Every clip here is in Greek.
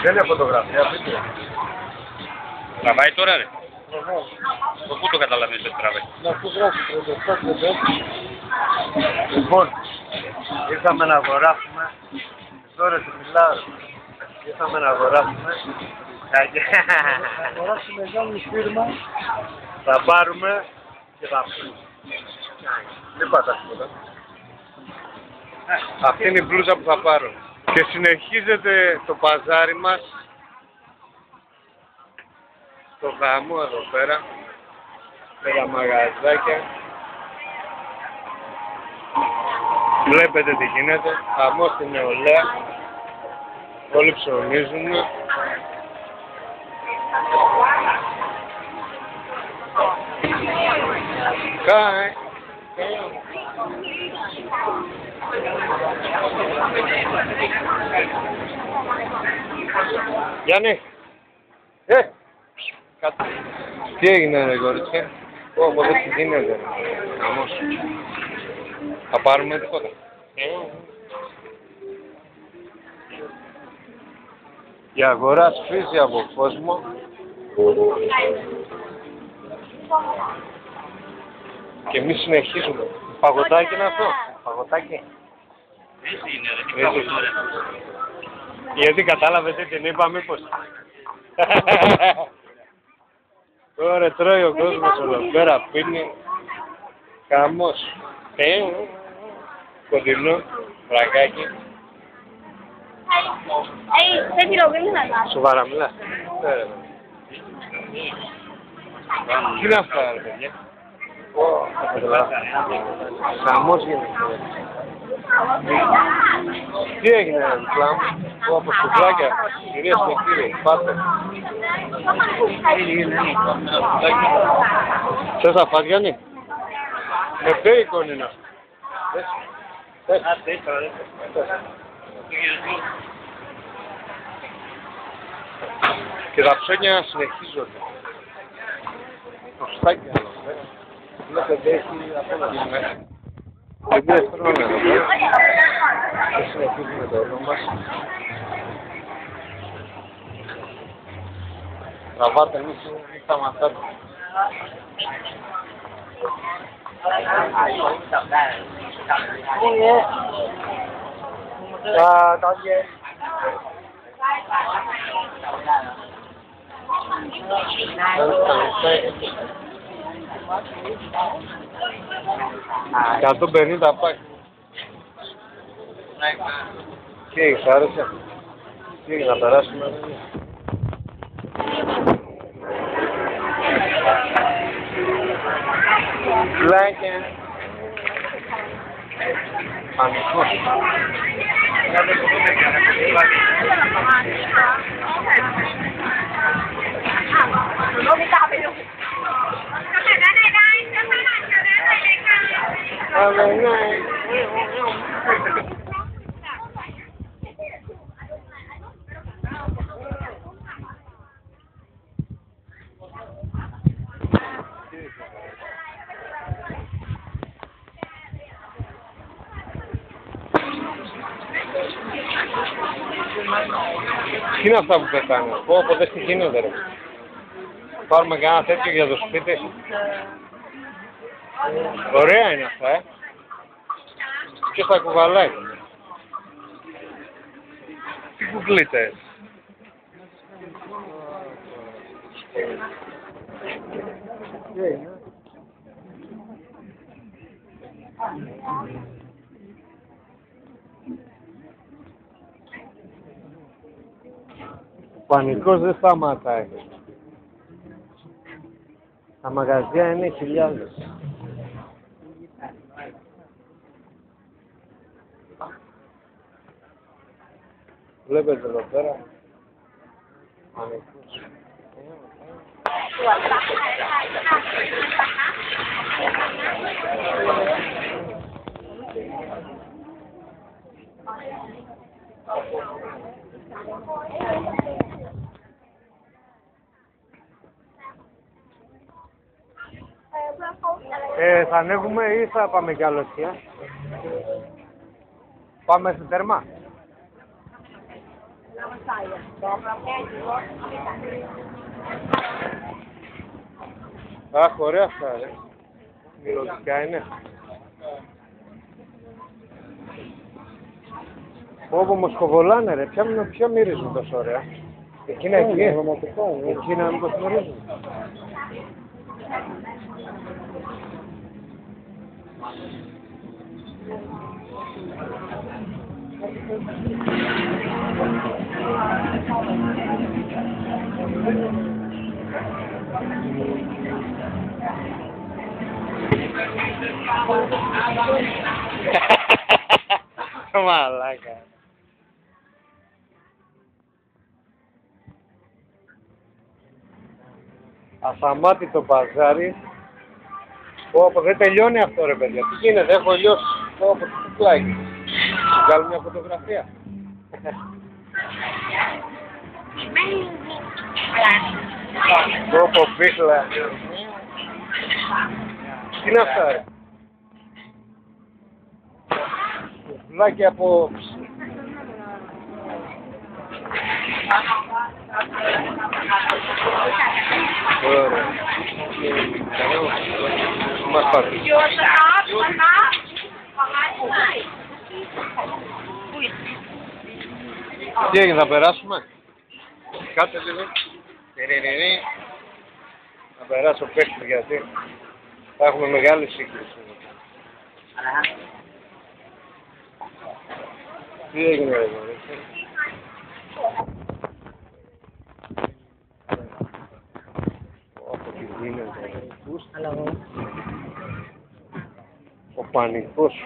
Δεν είναι φωτογραφία, βίντεο. Τραβάει τώρα, ρε. Το πού το καταλαβαίνεις ότι τραβάει. Να σου γράφει 37. Λοιπόν, ήρθαμε να αγοράσουμε. Τώρα σου μιλάω. Ήρθαμε να αγοράσουμε. Θα αγοράσουμε μεγάλη φίρμα. Θα πάρουμε και θα πούμε. Δεν πατάς τίποτα. Αυτή είναι η μπλούζα που θα πάρω. Και συνεχίζεται το παζάρι μας. Στο χαμό εδώ πέρα. Με τα μαγαζάκια. Βλέπετε τι γίνεται. Χαμός στην νεολαία. Όλοι ψωνίζουν. Hi. Γιάννη. Τι έγινε ρε κορίτσια. Πω δεν τι γίνεται. Χαμός. Θα πάρουμε τίποτα. Η αγορά σφίζει από κόσμο. Και εμείς συνεχίζουμε. Παγωτάκι είναι αυτό. Παγωτάκι. Έτσι είναι, ρε. Τι παγωτό, ρε. Γιατί κατάλαβες τι την είπα μήπως. Τώρα τρώει ο κόσμος εδώ πέρα, πίνει. Χαμός. Κοντινό, βρακάκι. Σοβαρά μιλάς. Τι είναι αυτά ρε παιδιά. Χαμός γίνεται. Τι έγινε ρε διπλά μου. Από σκουφλάκια. Κυρίες και κύριοι. Πάτε. Θες να φας Γιάννη. Με μπέικον είναι αυτό. Και τα ψώνια συνεχίζονται. Το στάκι άλλο. Βλέπετε έχει από όλα την μέρα. Και δύο χρόνια εδώ πέρα. Και συνεχίζουμε το έργο μας. Τραβάτε εμείς ή σταματάτε. Có dê. Cả το 50 πάει. Τι έχεις, άρεσε. Τι έχεις να περάσουμε. Φλάκια. Πανικός. Τι είναι αυτά που πετάνε, πω δες τι γίνονται ρε. Πάρουμε κανένα τέτοιο για το σπίτι. Ωραία είναι αυτά, Ποιος θα κουβαλάει. Τι κουκλίτες. Ο πανικός δεν σταματάει. Τα μαγαζιά είναι χιλιάδες. Βλέπετε εδώ πέρα. Πανικός. Θα ανέβουμε ή θα πάμε κι άλλο σκιά. Πάμε στο τέρμα. Αχ, ωραία αυτά, ρε. Μυρωδικά είναι. Όπο μοσχοβολάνε, ρε. Ποια μυρίζουν τόσο ωραία. Εκείνα εκεί. Εκείνα μήπως μυρίζουν. Μαλάκα. Ασαμάτητο μπαζάρι. Πω, δεν τελειώνει αυτό, ρε παιδιά. Τι γίνεται, έχω λιώσει. Πω, τι κουκλάκι. Βγάλω μια φωτογραφία. Πω, πίχλα. Τι είναι αυτά, ρε. Κουκλάκι από... Ωραία. Μας πάρει. Τι έγινε, θα περάσουμε. Κάτσε λίγο. Θα περάσω παίχτη γιατί θα έχουμε μεγάλη σύγκριση. Τι έγινε εδώ, ρε. Ο πανικός.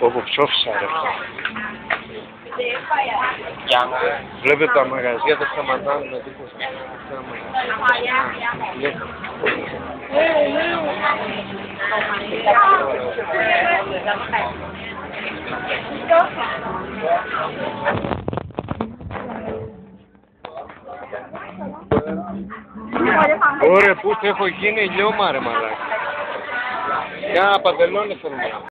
Πω ψόφισα, ρε. Βλέπετε τα μαγαζιά δεν σταματάνε με τίποτα. Ωραία, πού έχω γίνει λιώμα, ρε μαλάκα. Για παντελόνι θέλουμε.